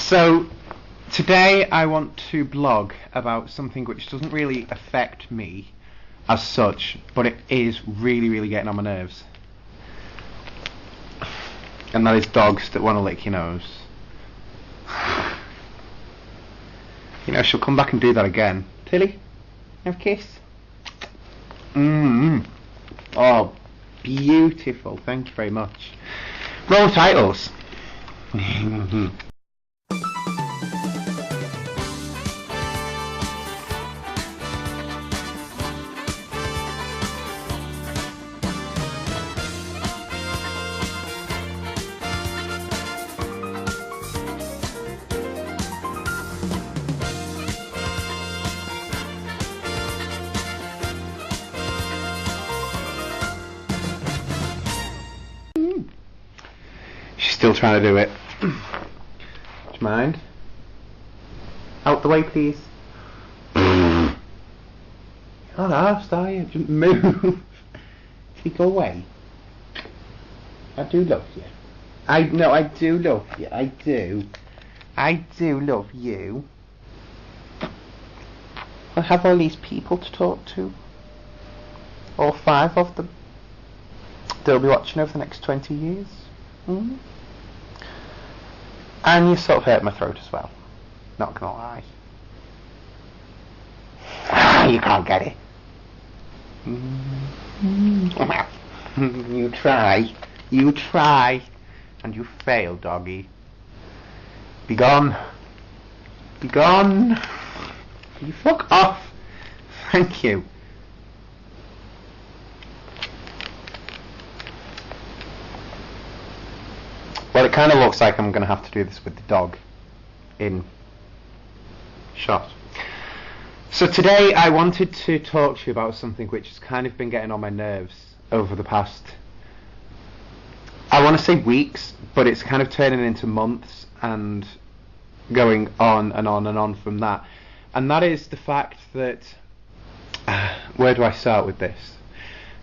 So, today I want to blog about something which doesn't really affect me as such, but it is really getting on my nerves. And that is dogs that want to lick your nose. You know, she'll come back and do that again. Tilly, have a kiss. Oh, beautiful. Thank you very much. Roll titles. Still trying to do it. Do you mind? Out the way, please. Not asked, are you? Just move. Can you go away? I do love you. I do love you. I do love you. I have all these people to talk to. All 5 of them. They'll be watching over the next 20 years. And you sort of hurt my throat as well. Not gonna lie. You can't get it. You try, and you fail, doggy. Be gone. Be gone. You fuck off. Thank you. Well, it kind of looks like I'm going to have to do this with the dog in shot. So today I wanted to talk to you about something which has kind of been getting on my nerves over the past, I want to say weeks, but it's kind of turning into months and going on and on and on from that. And that is the fact that, where do I start with this?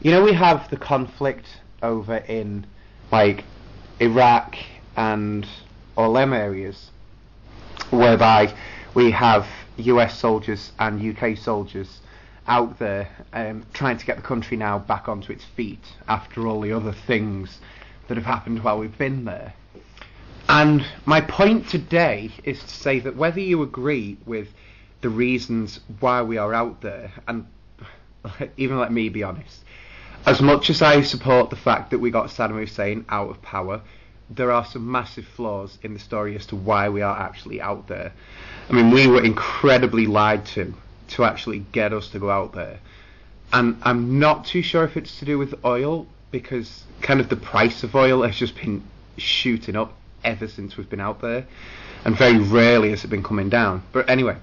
You know, we have the conflict over in, like, Iraq and all them areas, whereby we have US soldiers and UK soldiers out there trying to get the country now back onto its feet after all the other things that have happened while we've been there. And my point today is to say that whether you agree with the reasons why we are out there, and even let me be honest, as much as I support the fact that we got Saddam Hussein out of power, there are some massive flaws in the story as to why we are actually out there. I mean, we were incredibly lied to actually get us to go out there. And I'm not too sure if it's to do with oil, because kind of the price of oil has just been shooting up ever since we've been out there, and very rarely has it been coming down. But anyway,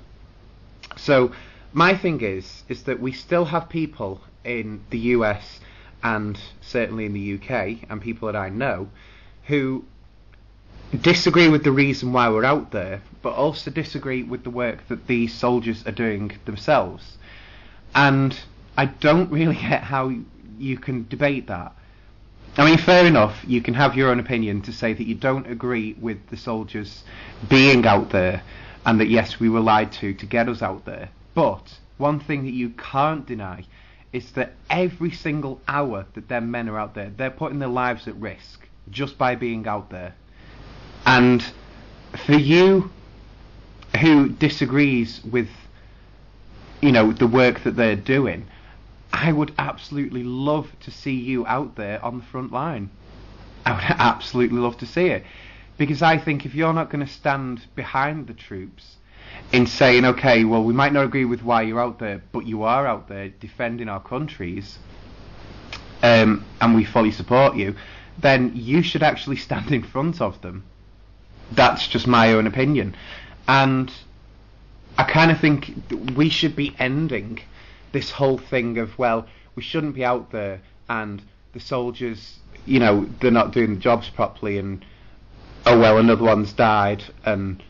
so my thing is that we still have people in the US and certainly in the UK, and people that I know, who disagree with the reason why we're out there, but also disagree with the work that these soldiers are doing themselves. And I don't really get how you can debate that. I mean, fair enough, you can have your own opinion to say that you don't agree with the soldiers being out there, and that yes, we were lied to get us out there. But one thing that you can't deny is that every single hour that their men are out there, they're putting their lives at risk just by being out there. And for you who disagrees with, you know, the work that they're doing, I would absolutely love to see you out there on the front line. I would absolutely love to see it, because I think if you're not going to stand behind the troops in saying, okay, well, we might not agree with why you're out there, but you are out there defending our countries, and we fully support you, then you should actually stand in front of them. That's just my own opinion. And I kind of think we should be ending this whole thing of, well, we shouldn't be out there, and the soldiers, you know, they're not doing the jobs properly, and oh well, another one's died, and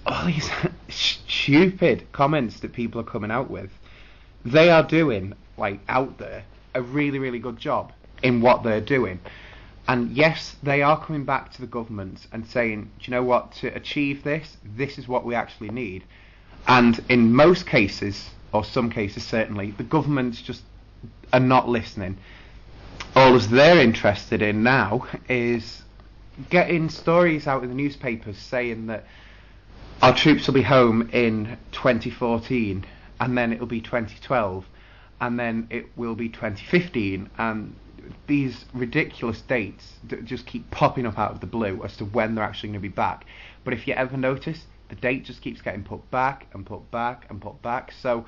all these stupid comments that people are coming out with. They are doing, like, out there, a really good job in what they're doing. And yes, they are coming back to the government and saying, do you know what, to achieve this, this is what we actually need. And in most cases, or some cases certainly, the governments just are not listening. All they're interested in now is getting stories out in the newspapers saying that our troops will be home in 2014, and then it'll be 2012, and then it will be 2015, and these ridiculous dates that just keep popping up out of the blue as to when they're actually going to be back. But if you ever notice, the date just keeps getting put back and put back and put back. So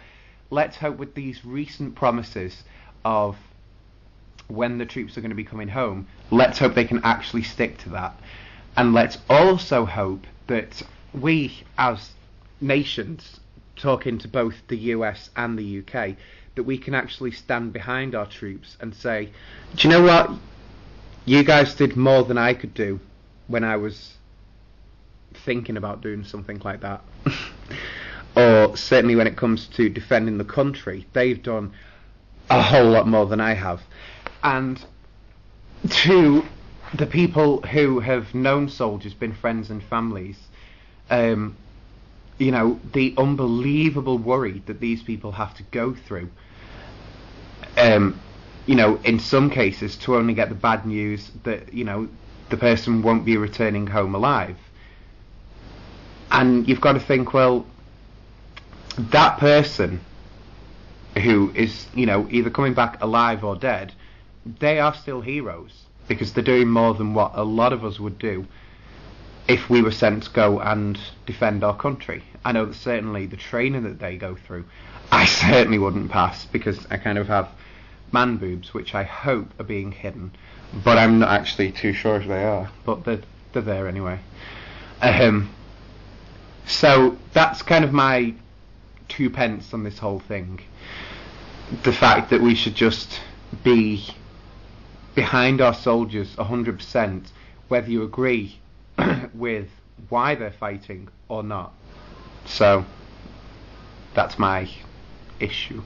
let's hope with these recent promises of when the troops are going to be coming home, let's hope they can actually stick to that. And let's also hope that we as nations, talking to both the US and the UK, that we can actually stand behind our troops and say, do you know what, you guys did more than I could do when I was thinking about doing something like that. Or certainly when it comes to defending the country, they've done a whole lot more than I have. And to the people who have known soldiers, been friends and families, you know, the unbelievable worry that these people have to go through, you know, in some cases to only get the bad news that, you know, the person won't be returning home alive. And you've got to think, well, that person who is, you know, either coming back alive or dead, they are still heroes, because they're doing more than what a lot of us would do if we were sent to go and defend our country. I know that certainly the training that they go through, I certainly wouldn't pass, because I kind of have man boobs, which I hope are being hidden, but I'm not actually too sure if they are, but they're there anyway. So that's kind of my 2 pence on this whole thing. The fact that we should just be behind our soldiers 100%, whether you agree with why they're fighting or not. So that's my issue.